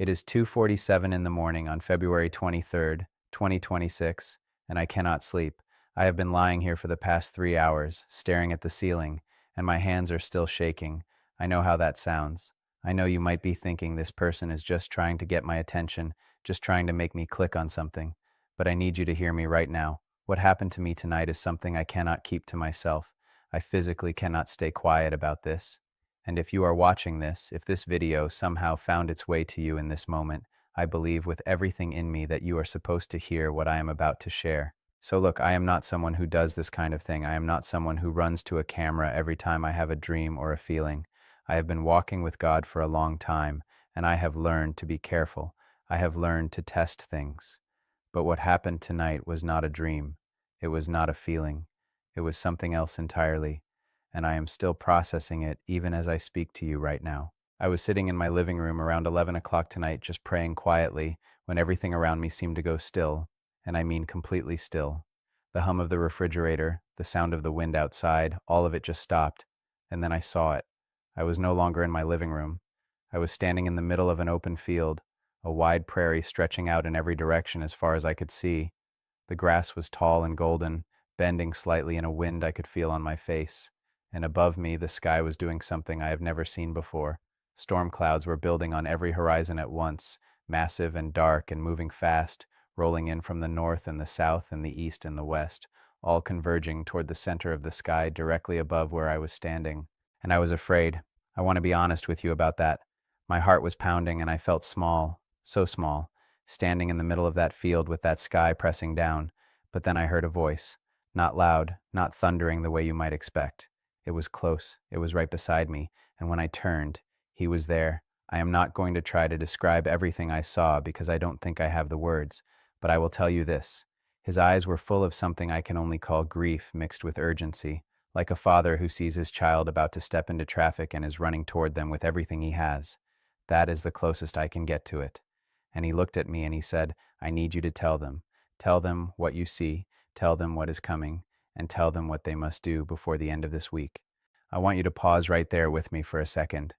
It is 2:47 in the morning on February 23rd, 2026, and I cannot sleep. I have been lying here for the past 3 hours, staring at the ceiling, and my hands are still shaking. I know how that sounds. I know you might be thinking this person is just trying to get my attention, just trying to make me click on something. But I need you to hear me right now. What happened to me tonight is something I cannot keep to myself. I physically cannot stay quiet about this. And if you are watching this, if this video somehow found its way to you in this moment, I believe with everything in me that you are supposed to hear what I am about to share. So look, I am not someone who does this kind of thing. I am not someone who runs to a camera every time I have a dream or a feeling. I have been walking with God for a long time, and I have learned to be careful. I have learned to test things. But what happened tonight was not a dream. It was not a feeling. It was something else entirely, and I am still processing it even as I speak to you right now. I was sitting in my living room around 11 o'clock tonight just praying quietly when everything around me seemed to go still, and I mean completely still. The hum of the refrigerator, the sound of the wind outside, all of it just stopped, and then I saw it. I was no longer in my living room. I was standing in the middle of an open field, a wide prairie stretching out in every direction as far as I could see. The grass was tall and golden, bending slightly in a wind I could feel on my face. And above me, the sky was doing something I have never seen before. Storm clouds were building on every horizon at once, massive and dark and moving fast, rolling in from the north and the south and the east and the west, all converging toward the center of the sky directly above where I was standing. And I was afraid. I want to be honest with you about that. My heart was pounding and I felt small, so small, standing in the middle of that field with that sky pressing down. But then I heard a voice, not loud, not thundering the way you might expect. It was close, it was right beside me, and when I turned, he was there. I am not going to try to describe everything I saw because I don't think I have the words, but I will tell you this. His eyes were full of something I can only call grief mixed with urgency, like a father who sees his child about to step into traffic and is running toward them with everything he has. That is the closest I can get to it. And he looked at me and he said, I need you to tell them. Tell them what you see, tell them what is coming, and tell them what they must do before the end of this week. I want you to pause right there with me for a second.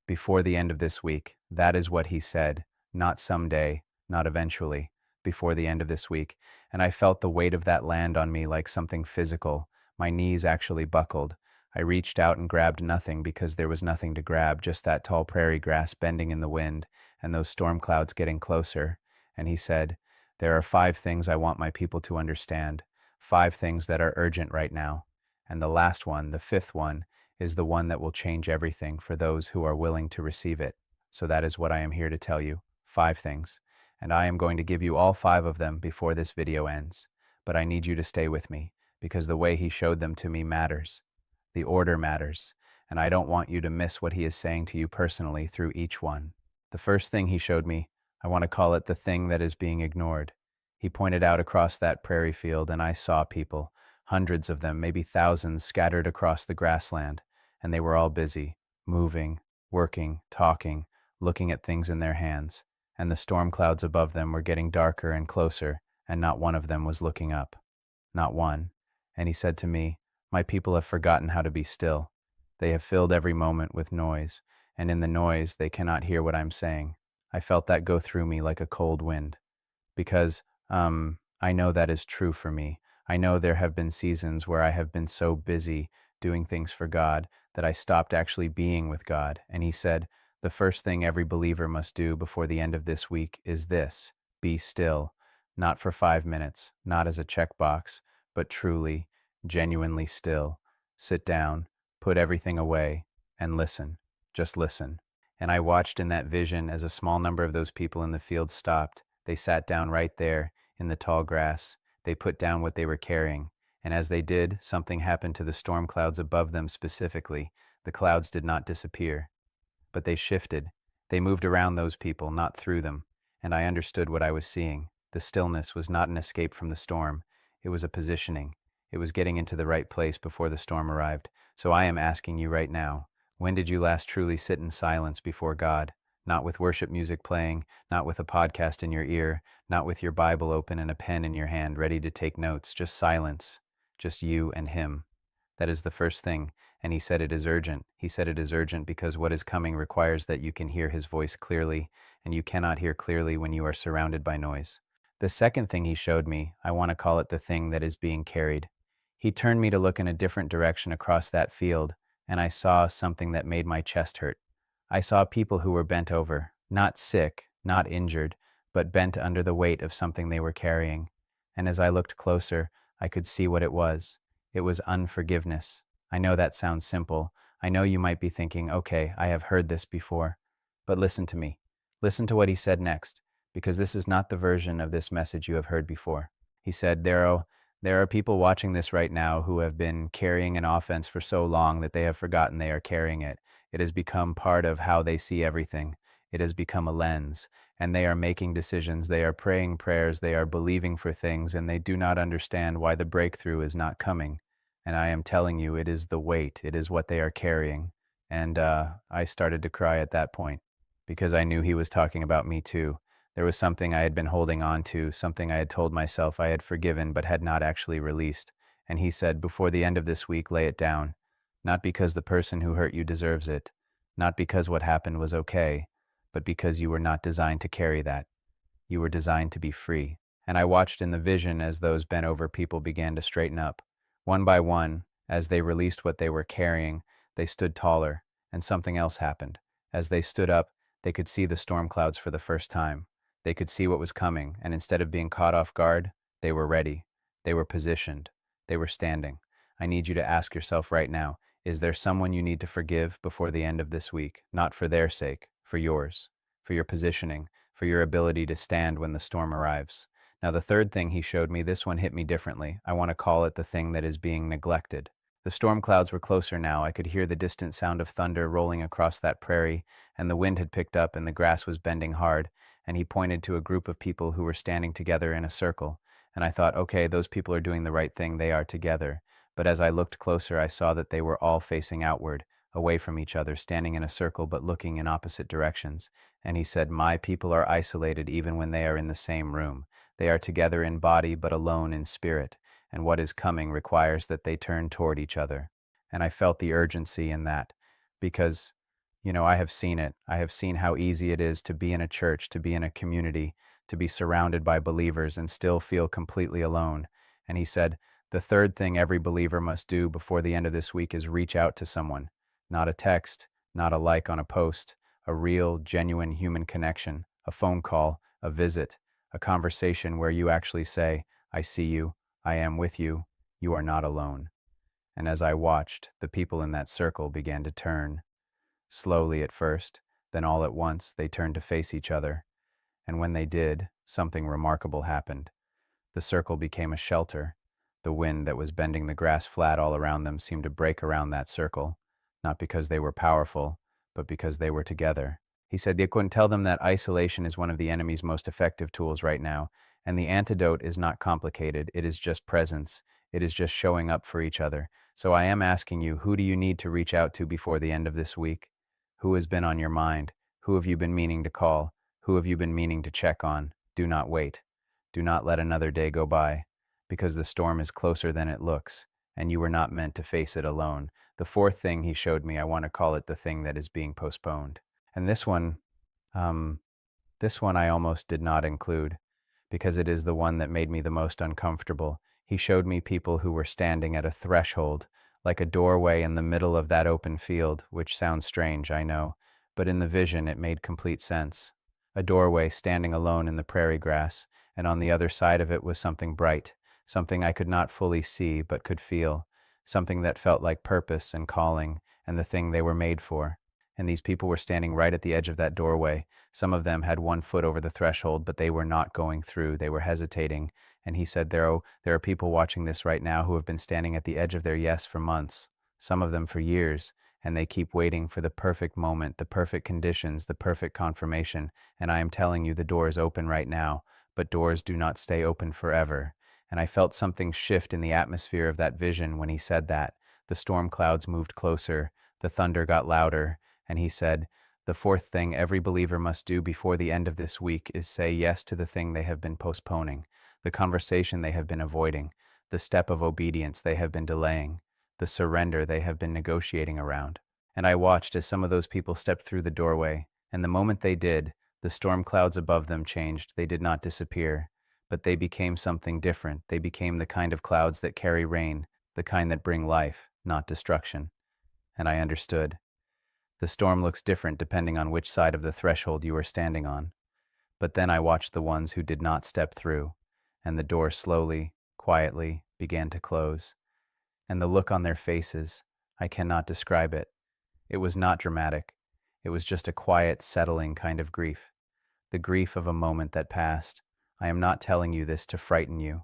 Before the end of this week, that is what he said, not someday, not eventually, before the end of this week. And I felt the weight of that land on me like something physical. My knees actually buckled. I reached out and grabbed nothing because there was nothing to grab, just that tall prairie grass bending in the wind and those storm clouds getting closer. And he said, there are 5 things I want my people to understand, 5 things that are urgent right now. And the last one, the 5th one, is the one that will change everything for those who are willing to receive it. So that is what I am here to tell you, 5 things. And I am going to give you all 5 of them before this video ends. But I need you to stay with me, because the way he showed them to me matters. The order matters, and I don't want you to miss what he is saying to you personally through each one. The first thing he showed me, I want to call it the thing that is being ignored. He pointed out across that prairie field, and I saw people, hundreds of them, maybe thousands, scattered across the grassland, and they were all busy, moving, working, talking, looking at things in their hands, and the storm clouds above them were getting darker and closer, and not one of them was looking up. Not one. And he said to me, my people have forgotten how to be still. They have filled every moment with noise, and in the noise they cannot hear what I'm saying. I felt that go through me like a cold wind. Because, I know that is true for me. I know there have been seasons where I have been so busy doing things for God that I stopped actually being with God. And he said, the first thing every believer must do before the end of this week is this: be still, not for 5 minutes, not as a checkbox, but truly, genuinely still. Sit down, put everything away, and listen. Just listen. And I watched in that vision as a small number of those people in the field stopped. They sat down right there in the tall grass. They put down what they were carrying. And as they did, something happened to the storm clouds above them specifically. The clouds did not disappear, but they shifted. They moved around those people, not through them. And I understood what I was seeing. The stillness was not an escape from the storm. It was a positioning. It was getting into the right place before the storm arrived. So I am asking you right now, when did you last truly sit in silence before God? Not with worship music playing, not with a podcast in your ear, not with your Bible open and a pen in your hand ready to take notes, just silence, just you and him. That is the first thing. And he said it is urgent. He said it is urgent because what is coming requires that you can hear his voice clearly, and you cannot hear clearly when you are surrounded by noise. The second thing he showed me, I want to call it the thing that is being carried. He turned me to look in a different direction across that field, and I saw something that made my chest hurt. I saw people who were bent over, not sick, not injured, but bent under the weight of something they were carrying. And as I looked closer, I could see what it was. It was unforgiveness. I know that sounds simple. I know you might be thinking, okay, I have heard this before. But listen to me. Listen to what he said next, because this is not the version of this message you have heard before. He said, there are people watching this right now who have been carrying an offense for so long that they have forgotten they are carrying it. It has become part of how they see everything. It has become a lens, and they are making decisions, they are praying prayers, they are believing for things, and they do not understand why the breakthrough is not coming. And I am telling you, it is the weight, it is what they are carrying. And I started to cry at that point because I knew he was talking about me too. There was something I had been holding on to, something I had told myself I had forgiven but had not actually released. And he said, before the end of this week, lay it down. Not because the person who hurt you deserves it, not because what happened was okay, but because you were not designed to carry that. You were designed to be free. And I watched in the vision as those bent over people began to straighten up. One by one, as they released what they were carrying, they stood taller, and something else happened. As they stood up, they could see the storm clouds for the first time. They could see what was coming, and instead of being caught off guard, they were ready. They were positioned. They were standing. I need you to ask yourself right now, is there someone you need to forgive before the end of this week? Not for their sake, for yours, for your positioning, for your ability to stand when the storm arrives. Now, the third thing he showed me, this one hit me differently. I want to call it the thing that is being neglected. The storm clouds were closer now. I could hear the distant sound of thunder rolling across that prairie, and the wind had picked up and the grass was bending hard, and he pointed to a group of people who were standing together in a circle. And I thought, okay, those people are doing the right thing. They are together. But as I looked closer, I saw that they were all facing outward, away from each other, standing in a circle but looking in opposite directions. And he said, my people are isolated even when they are in the same room. They are together in body but alone in spirit, and what is coming requires that they turn toward each other. And I felt the urgency in that, because, I have seen it. I have seen how easy it is to be in a church, to be in a community, to be surrounded by believers and still feel completely alone. And he said, the third thing every believer must do before the end of this week is reach out to someone. Not a text, not a like on a post, a real, genuine human connection, a phone call, a visit, a conversation where you actually say, I see you, I am with you, you are not alone. And as I watched, the people in that circle began to turn. Slowly at first, then all at once they turned to face each other. And when they did, something remarkable happened. The circle became a shelter. The wind that was bending the grass flat all around them seemed to break around that circle, not because they were powerful, but because they were together. He said they couldn't tell them that isolation is one of the enemy's most effective tools right now, and the antidote is not complicated, it is just presence. It is just showing up for each other. So I am asking you, who do you need to reach out to before the end of this week? Who has been on your mind? Who have you been meaning to call? Who have you been meaning to check on? Do not wait. Do not let another day go by, because the storm is closer than it looks, and you were not meant to face it alone. The fourth thing he showed me, I want to call it the thing that is being postponed. And this one I almost did not include, because it is the one that made me the most uncomfortable. He showed me people who were standing at a threshold, like a doorway in the middle of that open field, which sounds strange, I know, but in the vision it made complete sense. A doorway standing alone in the prairie grass, and on the other side of it was something bright, something I could not fully see but could feel, something that felt like purpose and calling and the thing they were made for. And these people were standing right at the edge of that doorway. Some of them had one foot over the threshold, but they were not going through. They were hesitating. And he said, there are people watching this right now who have been standing at the edge of their yes for months, some of them for years, and they keep waiting for the perfect moment, the perfect conditions, the perfect confirmation. And I am telling you, the door is open right now, but doors do not stay open forever. And I felt something shift in the atmosphere of that vision when he said that. The storm clouds moved closer, the thunder got louder, and he said, the fourth thing every believer must do before the end of this week is say yes to the thing they have been postponing, the conversation they have been avoiding, the step of obedience they have been delaying, the surrender they have been negotiating around. And I watched as some of those people stepped through the doorway, and the moment they did, the storm clouds above them changed. They did not disappear, but they became something different. They became the kind of clouds that carry rain, the kind that bring life, not destruction. And I understood. The storm looks different depending on which side of the threshold you are standing on. But then I watched the ones who did not step through, and the door slowly, quietly began to close. And the look on their faces, I cannot describe it. It was not dramatic. It was just a quiet, settling kind of grief. The grief of a moment that passed. I am not telling you this to frighten you.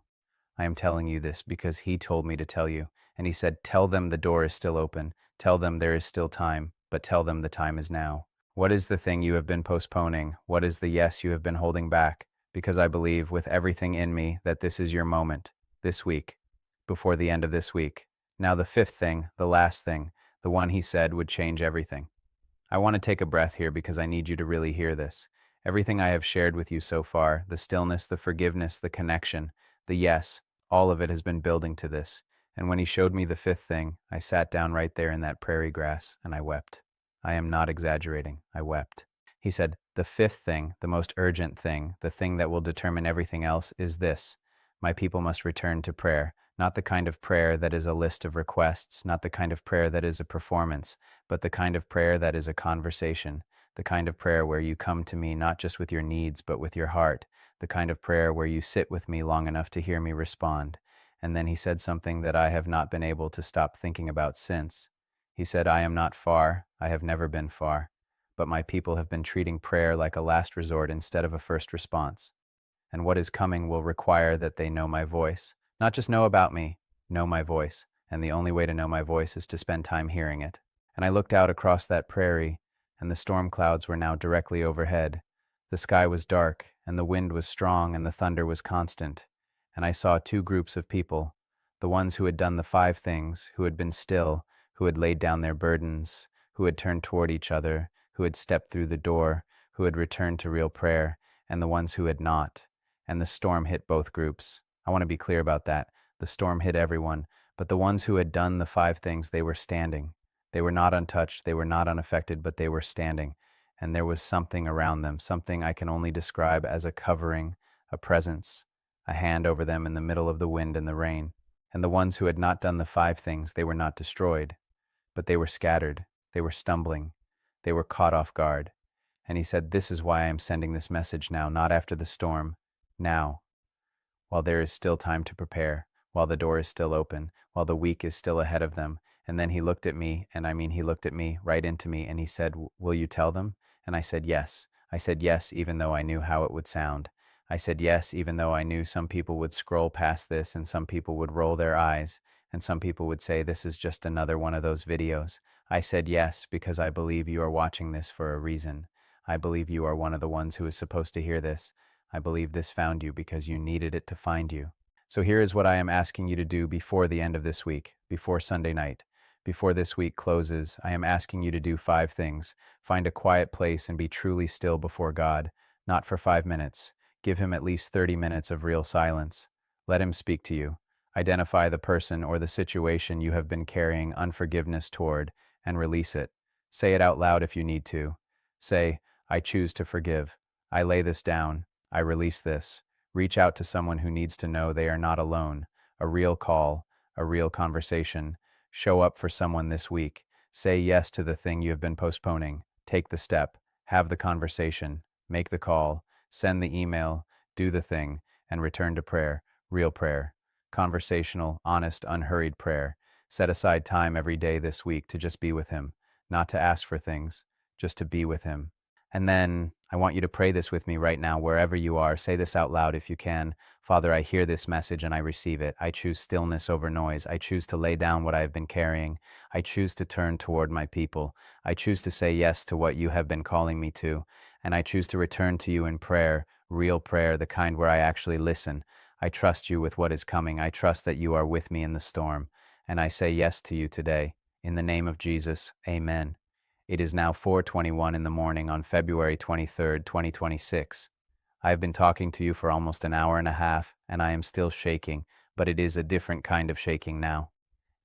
I am telling you this because he told me to tell you. And he said, tell them the door is still open. Tell them there is still time, but tell them the time is now. What is the thing you have been postponing? What is the yes you have been holding back? Because I believe with everything in me that this is your moment, this week, before the end of this week. Now the fifth thing, the last thing, the one he said would change everything. I want to take a breath here because I need you to really hear this. Everything I have shared with you so far, the stillness, the forgiveness, the connection, the yes, all of it has been building to this. And when he showed me the fifth thing, I sat down right there in that prairie grass and I wept. I am not exaggerating. I wept. He said, the fifth thing, the most urgent thing, the thing that will determine everything else is this. My people must return to prayer, not the kind of prayer that is a list of requests, not the kind of prayer that is a performance, but the kind of prayer that is a conversation, the kind of prayer where you come to me not just with your needs, but with your heart, the kind of prayer where you sit with me long enough to hear me respond. And then he said something that I have not been able to stop thinking about since. He said, I am not far, I have never been far, but my people have been treating prayer like a last resort instead of a first response. And what is coming will require that they know my voice. Not just know about me, know my voice. And the only way to know my voice is to spend time hearing it. And I looked out across that prairie, and the storm clouds were now directly overhead. The sky was dark, and the wind was strong, and the thunder was constant. And I saw two groups of people, the ones who had done the 5 things, who had been still, who had laid down their burdens, who had turned toward each other, who had stepped through the door, who had returned to real prayer, and the ones who had not. And the storm hit both groups. I want to be clear about that. The storm hit everyone, but the ones who had done the 5 things, they were standing. They were not untouched, they were not unaffected, but they were standing. And there was something around them, something I can only describe as a covering, a presence, a hand over them in the middle of the wind and the rain. And the ones who had not done the 5 things, they were not destroyed, but they were scattered, they were stumbling, they were caught off guard. And he said, this is why I am sending this message now, not after the storm, now, while there is still time to prepare, while the door is still open, while the week is still ahead of them. And then he looked at me, and I mean he looked at me, right into me, and he said, will you tell them? And I said yes. I said yes, even though I knew how it would sound. I said yes, even though I knew some people would scroll past this, and some people would roll their eyes, and some people would say this is just another one of those videos. I said yes, because I believe you are watching this for a reason. I believe you are one of the ones who is supposed to hear this. I believe this found you because you needed it to find you. So here is what I am asking you to do before the end of this week, before Sunday night. Before this week closes, I am asking you to do 5 things. Find a quiet place and be truly still before God, not for 5 minutes. Give him at least 30 minutes of real silence. Let him speak to you. Identify the person or the situation you have been carrying unforgiveness toward and release it. Say it out loud if you need to. Say, I choose to forgive. I lay this down. I release this. Reach out to someone who needs to know they are not alone. A real call, a real conversation. Show up for someone this week. Say yes to the thing you have been postponing. Take the step. Have the conversation. Make the call. Send the email. Do the thing. And return to prayer. Real prayer. Conversational, honest, unhurried prayer. Set aside time every day this week to just be with him. Not to ask for things, just to be with him. And then I want you to pray this with me right now, wherever you are. Say this out loud if you can. Father, I hear this message and I receive it. I choose stillness over noise. I choose to lay down what I have been carrying. I choose to turn toward my people. I choose to say yes to what you have been calling me to. And I choose to return to you in prayer, real prayer, the kind where I actually listen. I trust you with what is coming. I trust that you are with me in the storm. And I say yes to you today. In the name of Jesus, amen. It is now 4:21 in the morning on February 23rd, 2026. I have been talking to you for almost an hour and a half, and I am still shaking, but it is a different kind of shaking now.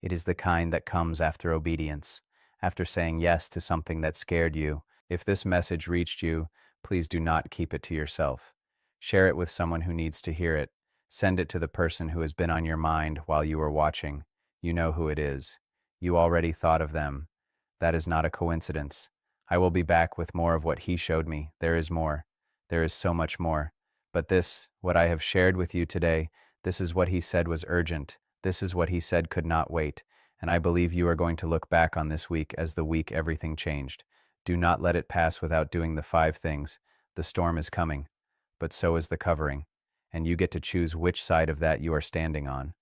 It is the kind that comes after obedience, after saying yes to something that scared you. If this message reached you, please do not keep it to yourself. Share it with someone who needs to hear it. Send it to the person who has been on your mind while you were watching. You know who it is. You already thought of them. That is not a coincidence. I will be back with more of what he showed me. There is more. There is so much more. But this, what I have shared with you today, this is what he said was urgent. This is what he said could not wait. And I believe you are going to look back on this week as the week everything changed. Do not let it pass without doing the 5 things. The storm is coming, but so is the covering, and you get to choose which side of that you are standing on.